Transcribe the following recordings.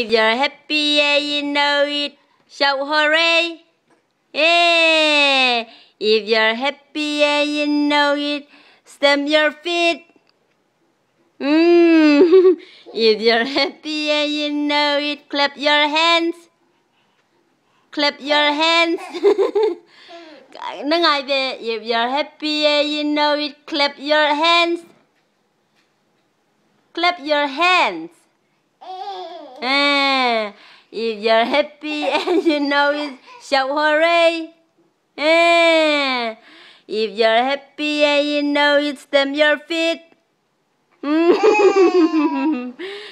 If you're happy and you know it, shout hooray! Yeah! If you're happy and you know it, stamp your feet. If you're happy and you know it, clap your hands. Clap your hands. Nói ngay về, if you're happy and you know it, clap your hands. Clap your hands. If you're happy and you know it, shout hooray. If you're happy and you know it, stamp your feet.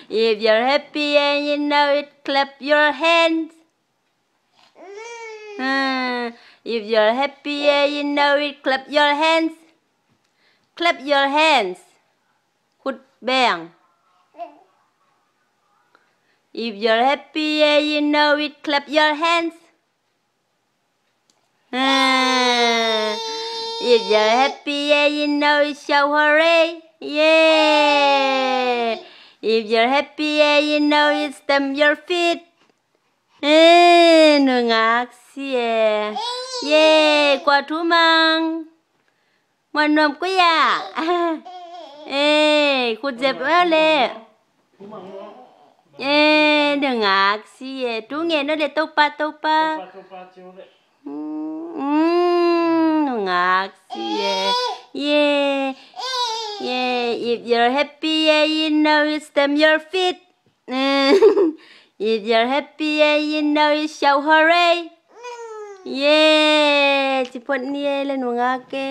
If you're happy and you know it, clap your hands. If you're happy and you know it, clap your hands. Clap your hands. Hút bèn. If you're happy and you know it, clap your hands. If you're happy and you know it, shout hooray. Yeah. If you're happy and you know it, stamp your feet. Nungak sia. Yeah, kwa thú mang. Mà nôm có ya. Khu dẹp le. Nungak sia. Tú nghe nó để topa. Nungak sia. Yeah. Yeah, if you're happy and you know it, stamp your feet. If you're happy and you know it, shout hooray. Yeah, cepat ni lah nungake.